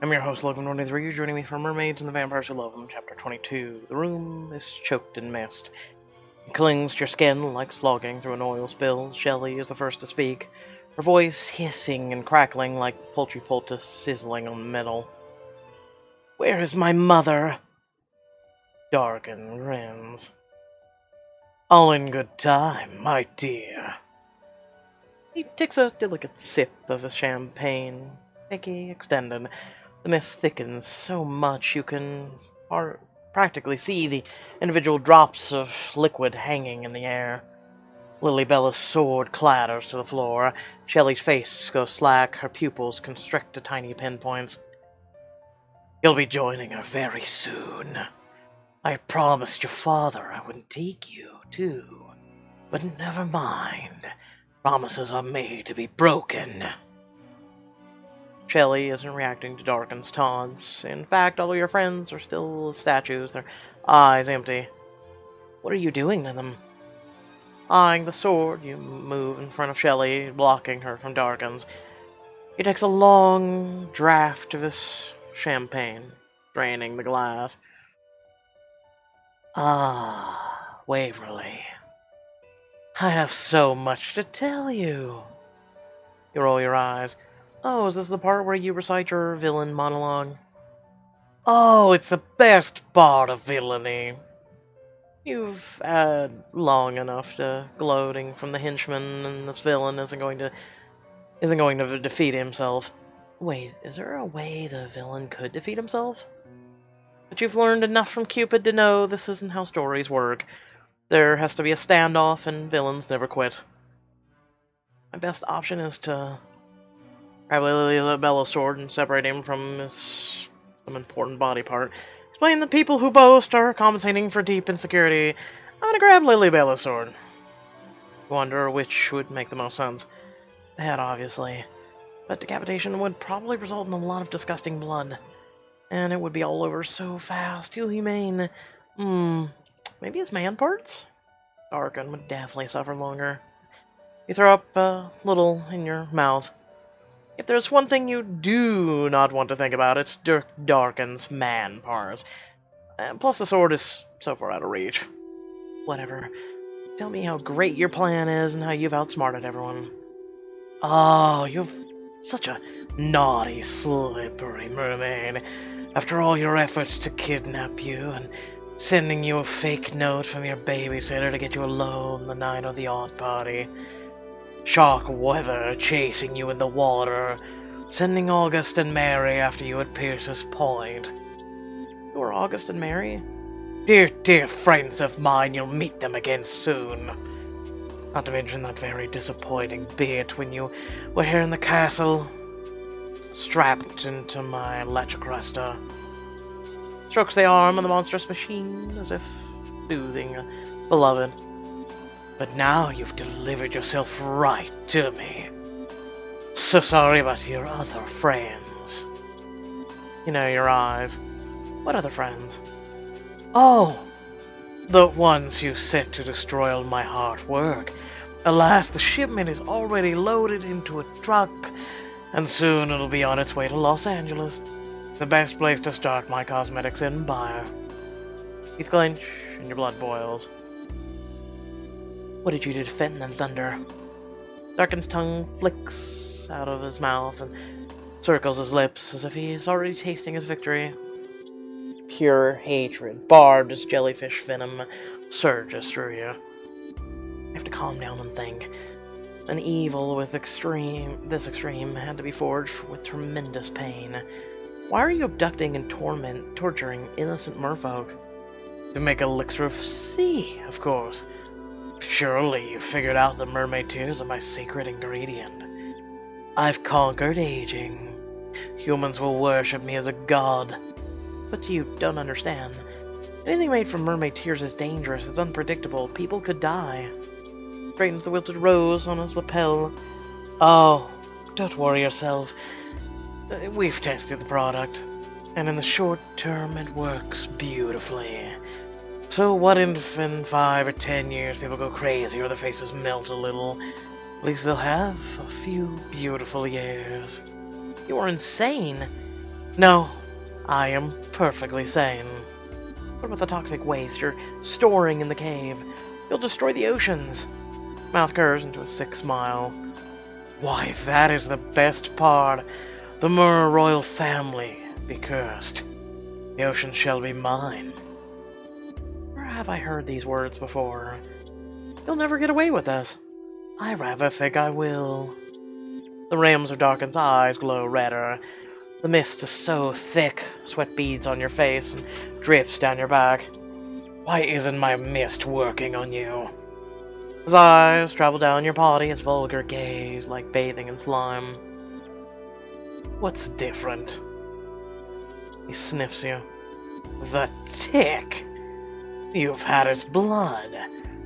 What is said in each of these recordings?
I'm your host, Logan23. Joining me from Mermaids and the Vampires Who Love Them, Chapter 22. The room is choked in mist. It clings to your skin like slogging through an oil spill. Shelley is the first to speak, her voice hissing and crackling like poultry poultice sizzling on metal. "Where is my mother?" Darken grins. "All in good time, my dear." He takes a delicate sip of his champagne, sticky, extended. The mist thickens so much you can practically see the individual drops of liquid hanging in the air. Lilybella's sword clatters to the floor. Shelley's face goes slack, her pupils constrict to tiny pinpoints. "You'll be joining her very soon. I promised your father I wouldn't take you, too. But never mind. Promises are made to be broken." Shelley isn't reacting to Darken's taunts. In fact, all of your friends are still statues, their eyes empty. What are you doing to them? Eyeing the sword, you move in front of Shelley, blocking her from Darken's. He takes a long draught of his champagne, draining the glass. "Ah, Waverly. I have so much to tell you." You roll your eyes. "Oh, is this the part where you recite your villain monologue?" "Oh, it's the best part of villainy." You've had long enough to gloating from the henchman, and this villain isn't going to defeat himself. Wait, is there a way the villain could defeat himself? But you've learned enough from Cupid to know this isn't how stories work. There has to be a standoff, and villains never quit. My best option is to grab Lilybella's sword and separate him from some important body part. Explain the people who boast are compensating for deep insecurity. I'm gonna grab Lilybella's sword. Wonder which would make the most sense. The head, obviously. But decapitation would probably result in a lot of disgusting blood. And it would be all over so fast. Too humane. Maybe his man parts? Darken would definitely suffer longer. You throw up a little in your mouth. If there's one thing you do not want to think about, it's Darken's man parts. Plus the sword is so far out of reach. Whatever. Tell me how great your plan is and how you've outsmarted everyone. Oh, you've such a naughty, slippery mermaid. After all your efforts to kidnap you and sending you a fake note from your babysitter to get you alone the night of the yacht party. Shark weather chasing you in the water, sending August and Mary after you at Pierce's Point. You are August and Mary? Dear, dear friends of mine, you'll meet them again soon. Not to mention that very disappointing bit when you were here in the castle, strapped into my Lachacresta. Strokes the arm of the monstrous machine as if soothing a beloved. But now you've delivered yourself right to me. So sorry about your other friends. You know your eyes. What other friends? Oh, the ones you sent to destroy all my hard work. Alas, the shipment is already loaded into a truck, and soon it'll be on its way to Los Angeles. The best place to start my cosmetics empire. Teeth clench, and your blood boils. What did you do to Fenton and Thunder? Darken's tongue flicks out of his mouth and circles his lips as if he's already tasting his victory. Pure hatred, barbed as jellyfish venom, surges through you. You have to calm down and think. An evil this extreme had to be forged with tremendous pain. Why are you abducting and torturing innocent merfolk? To make elixir of sea, of course. Surely you figured out that mermaid tears are my secret ingredient. I've conquered aging. Humans will worship me as a god. But you don't understand. Anything made from mermaid tears is dangerous, it's unpredictable, people could die. Straightens the wilted rose on his lapel. Oh, don't worry yourself. We've tested the product, and in the short term it works beautifully. So what if in 5 or 10 years people go crazy or their faces melt a little? At least they'll have a few beautiful years. You are insane. No, I am perfectly sane. What about the toxic waste you're storing in the cave? You'll destroy the oceans. Mouth curves into a sick smile. Why, that is the best part. The Mer royal family be cursed. The ocean shall be mine. Where have I heard these words before? You'll never get away with this. I rather think I will. The rims of Darken's eyes glow redder. The mist is so thick, sweat beads on your face and drips down your back. Why isn't my mist working on you? His eyes travel down your body, his vulgar gaze like bathing in slime. What's different? He sniffs you. The tick! You've had his blood.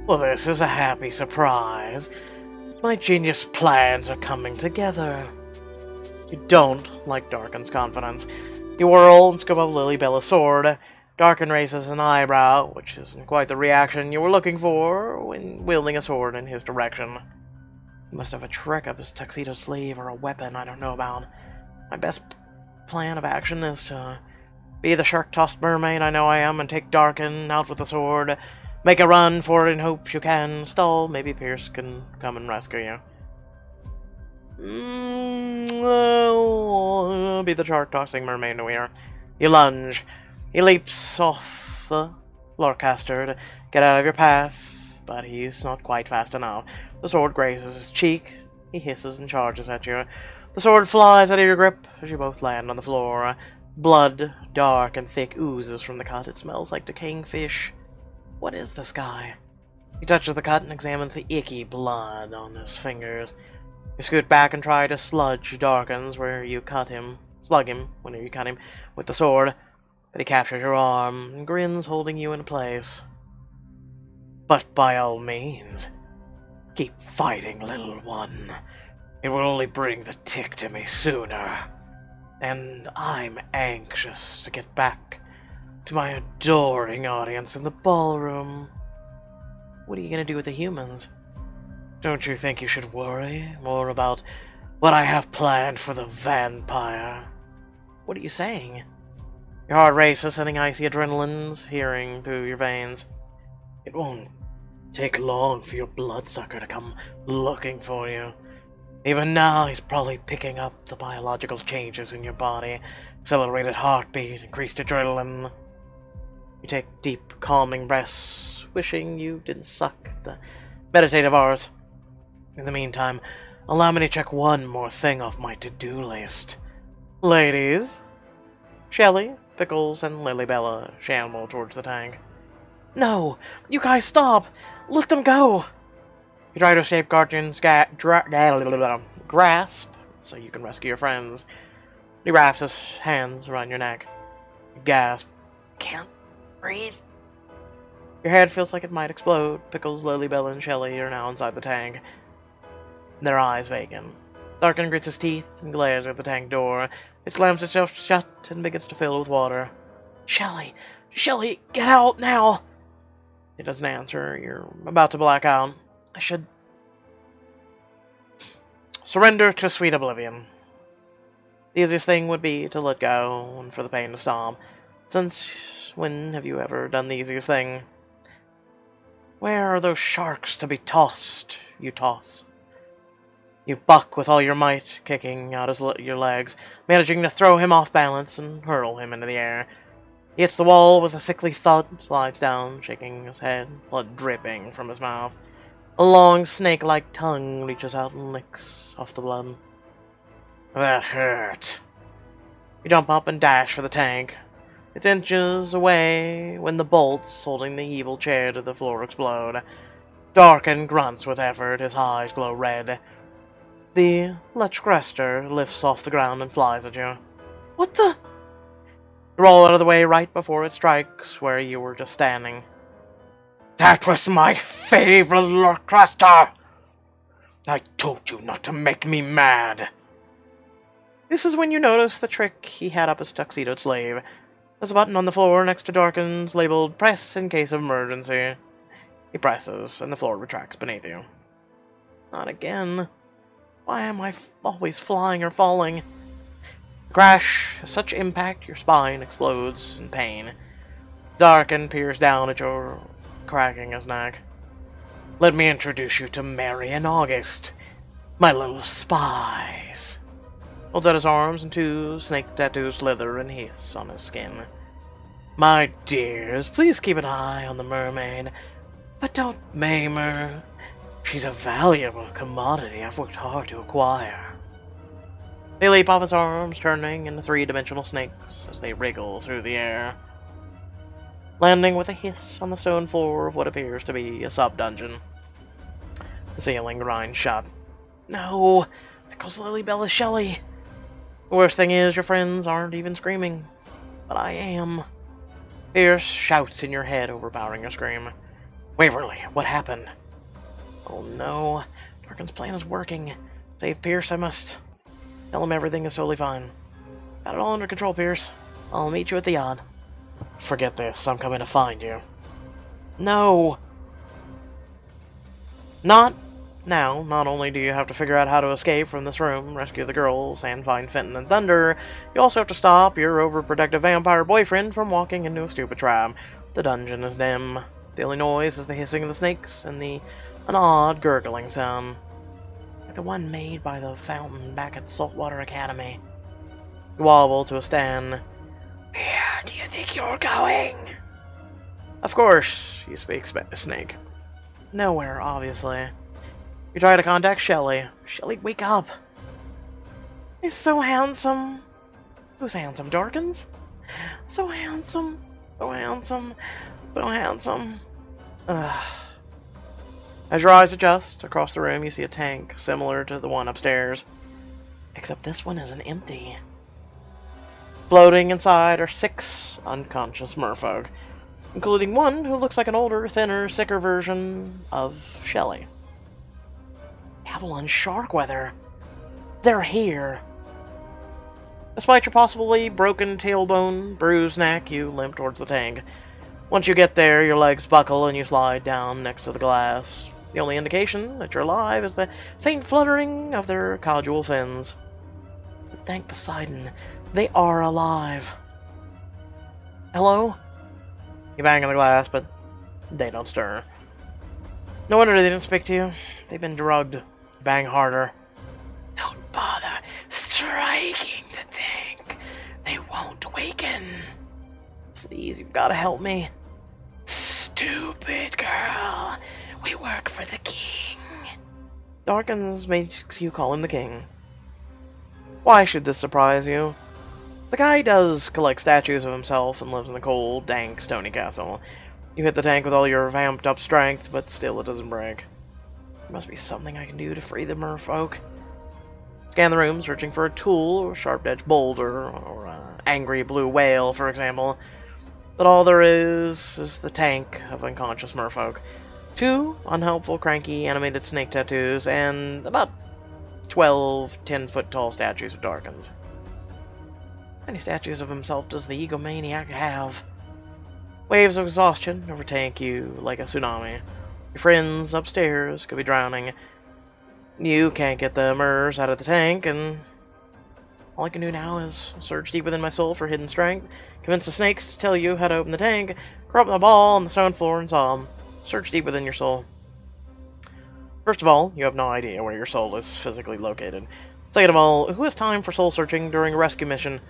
Well, this is a happy surprise. My genius plans are coming together. You don't like Darken's confidence. You whirl and scoop up Lily Bella's sword. Darken raises an eyebrow, which isn't quite the reaction you were looking for when wielding a sword in his direction. He must have a trick up his tuxedo sleeve or a weapon I don't know about. My best plan of action is to be the shark-tossed mermaid I know I am and take Darken out with the sword. Make a run for it in hopes you can stall. Maybe Pierce can come and rescue you. Be the shark-tossing mermaid we are. You lunge. He leaps off the Lorecaster to get out of your path, but he's not quite fast enough. The sword grazes his cheek. He hisses and charges at you. The sword flies out of your grip as you both land on the floor. Blood, dark and thick, oozes from the cut. It smells like decaying fish. What is this guy? He touches the cut and examines the icky blood on his fingers. You scoot back and try to sludge Darken's where you cut him. Slug him whenever you cut him with the sword. But he captures your arm and grins, holding you in place. But by all means, keep fighting, little one. It will only bring the tick to me sooner. And I'm anxious to get back to my adoring audience in the ballroom. What are you going to do with the humans? Don't you think you should worry more about what I have planned for the vampire? What are you saying? Your heart races, sending icy adrenaline hearing through your veins. It won't take long for your bloodsucker to come looking for you. Even now, he's probably picking up the biological changes in your body. Accelerated heartbeat, increased adrenaline. You take deep, calming breaths, wishing you didn't suck at the meditative art. In the meantime, allow me to check one more thing off my to-do list. Ladies, Shelley, Pickles, and Lilybella shamble towards the tank. No! You guys stop! Let them go! You try to escape Guardian's grasp so you can rescue your friends. He wraps his hands around your neck. You gasp. Can't breathe. Your head feels like it might explode. Pickles, Lilybella, and Shelley are now inside the tank. Their eyes vacant. Darken grits his teeth and glares at the tank door. It slams itself shut and begins to fill with water. Shelley! Shelley! Get out now! He doesn't answer. You're about to black out. I should surrender to sweet oblivion. The easiest thing would be to let go and for the pain to stop. Since when have you ever done the easiest thing? Where are those sharks to be tossed? You toss. You buck with all your might, kicking out your legs, managing to throw him off balance and hurl him into the air. He hits the wall with a sickly thud, slides down, shaking his head, blood dripping from his mouth. A long, snake-like tongue reaches out and licks off the blood. That hurt. You jump up and dash for the tank. It's inches away when the bolts holding the evil chair to the floor explode. Darken grunts with effort, his eyes glow red. The Lechcrester lifts off the ground and flies at you. What the? You roll out of the way right before it strikes where you were just standing. That was my favorite Lechcrester! I told you not to make me mad! This is when you notice the trick he had up his tuxedoed slave. There's a button on the floor next to Darken's labeled Press in case of emergency. He presses, and the floor retracts beneath you. Not again. Why am I always flying or falling? The Crash! Such impact, your spine explodes in pain. Darken peers down at your cracking his neck. Let me introduce you to Mary and August, my little spies. Holds out his arms and two snake tattoos slither and hiss on his skin. My dears, please keep an eye on the mermaid, but don't maim her. She's a valuable commodity I've worked hard to acquire. They leap off his arms, turning into three-dimensional snakes as they wriggle through the air, landing with a hiss on the stone floor of what appears to be a sub-dungeon. The ceiling grinds shut. No! Pickles Lilybella Shelley! The worst thing is, your friends aren't even screaming. But I am. Fierce shouts in your head overpowering your scream. Waverly, what happened? Oh no. Darkin's plan is working. Save Pierce, I must. Tell him everything is totally fine. Got it all under control, Pierce. I'll meet you at the yacht. Forget this. I'm coming to find you. No! Not now. Not only do you have to figure out how to escape from this room, rescue the girls, and find Fenton and Thunder, you also have to stop your overprotective vampire boyfriend from walking into a stupid trap. The dungeon is dim. The only noise is the hissing of the snakes and an odd gurgling sound. Like the one made by the fountain back at Saltwater Academy. You wobble to a stand. Where do you think you're going? Of course, you speak Snake. Nowhere, obviously. You try to contact Shelley. Shelley, wake up! He's so handsome. Who's handsome, Darkins? So handsome, so handsome, so handsome. As your eyes adjust, across the room you see a tank similar to the one upstairs. Except this one isn't empty. Floating inside are 6 unconscious merfolk, including one who looks like an older, thinner, sicker version of Shelley. Avalon Sharkweather. They're here. Despite your possibly broken tailbone, bruised neck, you limp towards the tank. Once you get there, your legs buckle and you slide down next to the glass. The only indication that you're alive is the faint fluttering of their caudal fins. But thank Poseidon, they are alive. Hello? You bang on the glass, but they don't stir. No wonder they didn't speak to you. They've been drugged. Bang harder. Don't bother striking the tank. They won't waken. Please, you've got to help me. Stupid girl. We work for the king. Darkins makes you call him the king. Why should this surprise you? The guy does collect statues of himself and lives in a cold, dank, stony castle. You hit the tank with all your vamped up strength, but still it doesn't break. There must be something I can do to free the merfolk. Scan the room, searching for a tool or a sharp-edged boulder or an angry blue whale, for example. But all there is the tank of unconscious merfolk. 2 unhelpful, cranky, animated snake tattoos, and about 12 10-foot-tall statues of Darkins. How many statues of himself does the egomaniac have? Waves of exhaustion overtake you like a tsunami. Your friends upstairs could be drowning. You can't get the Mers out of the tank, and all I can do now is search deep within my soul for hidden strength, convince the snakes to tell you how to open the tank, curl up the ball on the stone floor and sob. Search deep within your soul. First of all, you have no idea where your soul is physically located. Second of all, who has time for soul searching during a rescue mission?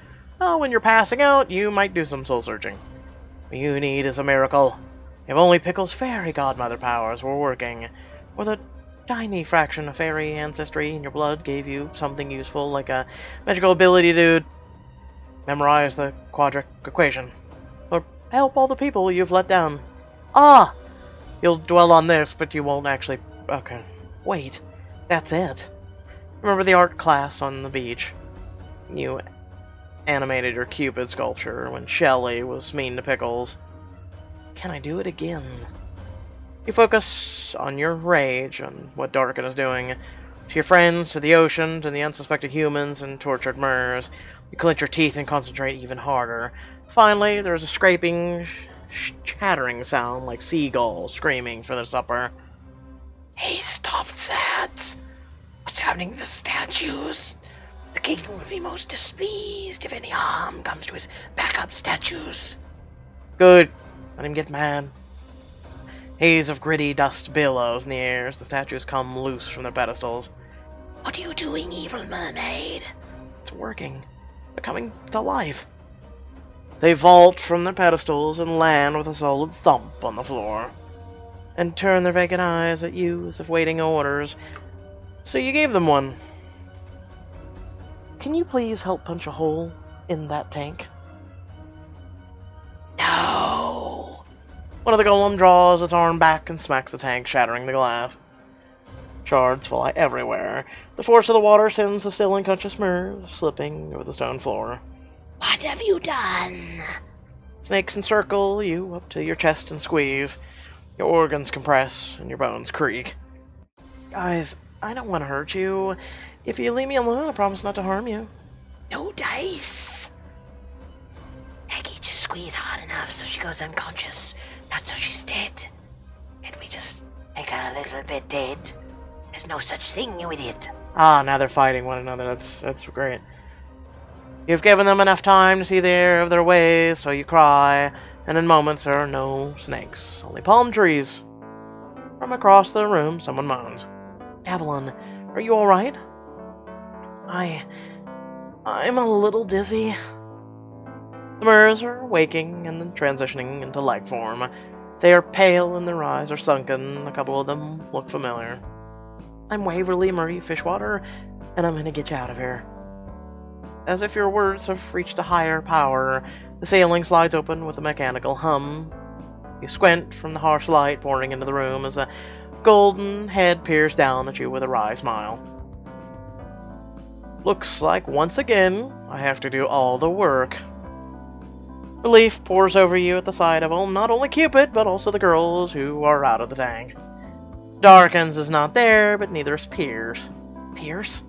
Well, when you're passing out, you might do some soul searching. What you need is a miracle. If only Pickle's fairy godmother powers were working, or the tiny fraction of fairy ancestry in your blood gave you something useful, like a magical ability to memorize the quadratic equation, or help all the people you've let down. Ah! You'll dwell on this, but you won't actually... Okay. Wait. That's it. Remember the art class on the beach? You animated your Cupid sculpture when Shelley was mean to Pickles. Can I do it again? You focus on your rage, on what Darkin is doing. To your friends, to the ocean, to the unsuspected humans and tortured Mers. You clench your teeth and concentrate even harder. Finally, there's a scraping, chattering sound like seagulls screaming for their supper. Hey, stop that! What's happening to the statues? The king would be most displeased if any harm comes to his backup statues. Good. Let him get mad. Haze of gritty dust billows in the air as the statues come loose from their pedestals. What are you doing, evil mermaid? It's working. They're coming to life. They vault from their pedestals and land with a solid thump on the floor, and turn their vacant eyes at you as if waiting orders. So you gave them one. Can you please help punch a hole in that tank? No! One of the golem draws its arm back and smacks the tank, shattering the glass. Shards fly everywhere. The force of the water sends the still unconscious Mer slipping over the stone floor. What have you done? Snakes encircle you up to your chest and squeeze. Your organs compress and your bones creak. Guys, I don't want to hurt you. If you leave me alone, I promise not to harm you. No dice. Maggie, just squeeze hard enough so she goes unconscious, not so she's dead. Can we just make her a little bit dead? There's no such thing, you idiot. Ah, now they're fighting one another. That's great. You've given them enough time to see the error of their ways, so you cry, and in moments there are no snakes, only palm trees. From across the room, someone moans. Avalon, are you alright? I'm a little dizzy. The Mers are waking and then transitioning into life form. They are pale and their eyes are sunken. A couple of them look familiar. I'm Waverly Murray Fishwater, and I'm gonna get you out of here. As if your words have reached a higher power, the ceiling slides open with a mechanical hum. You squint from the harsh light pouring into the room as a golden head peers down at you with a wry smile. Looks like once again I have to do all the work. Relief pours over you at the sight of not only Cupid, but also the girls who are out of the tank. Darkins is not there, but neither is Pierce. Pierce?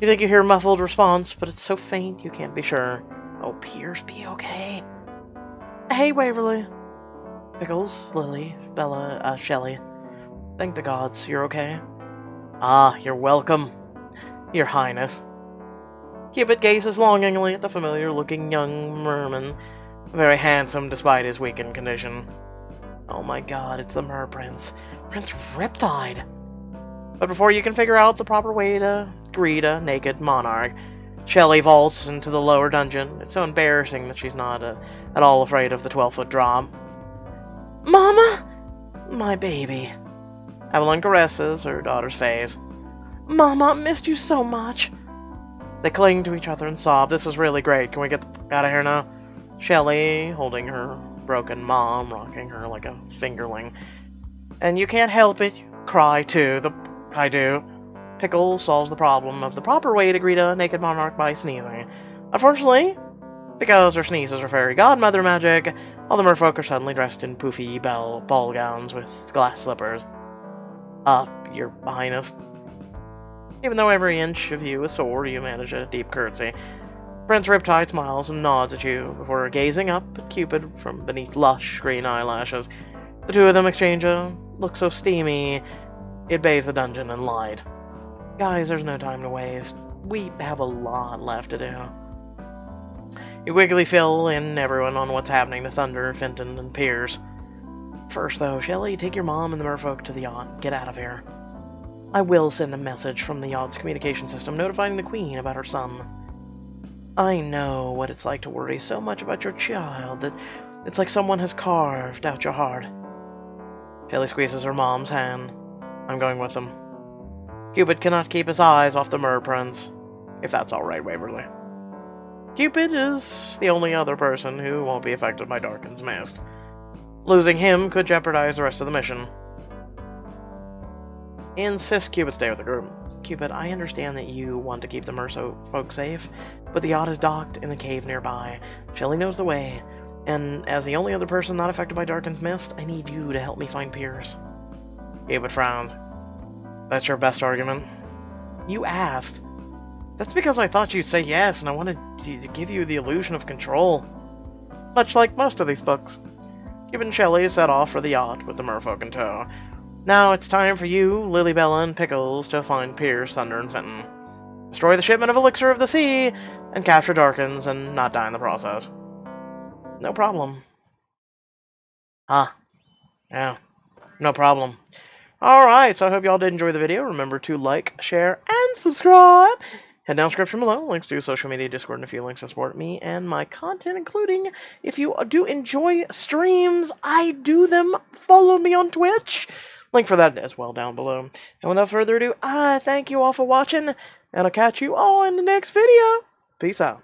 You think you hear a muffled response, but it's so faint you can't be sure. Oh, Pierce, be okay. Hey, Waverly. Pickles, Lily, Bella, Shelley. Thank the gods, you're okay. Ah, you're welcome, Your Highness. Cupid gazes longingly at the familiar-looking young merman, very handsome despite his weakened condition. Oh my god, it's the Mer Prince. Prince Riptide! But before you can figure out the proper way to greet a naked monarch, Shelley vaults into the lower dungeon. It's so embarrassing that she's not at all afraid of the 12-foot drop. Mama! My baby. Evelyn caresses her daughter's face. Mama, I missed you so much. They cling to each other and sob. This is really great. Can we get out of here now? Shelley, holding her broken mom, rocking her like a fingerling. And you can't help it. You cry, too. I do. Pickle solves the problem of the proper way to greet a naked monarch by sneezing. Unfortunately, because her sneezes are fairy godmother magic, all the merfolk are suddenly dressed in poofy ball gowns with glass slippers. Your Highness. Even though every inch of you is sore, you manage a deep curtsy. Prince Riptide smiles and nods at you before gazing up at Cupid from beneath lush green eyelashes. The two of them exchange a look so steamy, it bathes the dungeon in light. Guys, there's no time to waste. We have a lot left to do. You wiggly fill in everyone on what's happening to Thunder, Fenton, and Pierce. First, though, Shelley, take your mom and the merfolk to the yacht. Get out of here. I will send a message from the yacht's communication system notifying the Queen about her son. I know what it's like to worry so much about your child that it's like someone has carved out your heart. Shelley squeezes her mom's hand. I'm going with them. Cupid cannot keep his eyes off the Mer Prince, if that's alright, Waverly. Cupid is the only other person who won't be affected by Darkin's mist. Losing him could jeopardize the rest of the mission. Insist Cupid stay with the group. Cupid, I understand that you want to keep the merfolk safe, but the yacht is docked in a cave nearby. Shelley knows the way, and as the only other person not affected by Darkin's mist, I need you to help me find Pierce. Cupid frowns. That's your best argument? You asked. That's because I thought you'd say yes, and I wanted to give you the illusion of control. Much like most of these books. Cupid and Shelley set off for the yacht with the merfolk in tow. Now it's time for you, Lily Bella, and Pickles to find Pierce, Thunder, and Fenton. destroy the shipment of Elixir of the Sea, and capture Darkins and not die in the process. No problem. Huh. Yeah. No problem. Alright, so I hope y'all did enjoy the video. Remember to like, share, and subscribe. Head down description below, links to social media, Discord, and a few links to support me and my content, including if you do enjoy streams, I do them. Follow me on Twitch. Link for that as well down below. And without further ado, I thank you all for watching, and I'll catch you all in the next video. Peace out.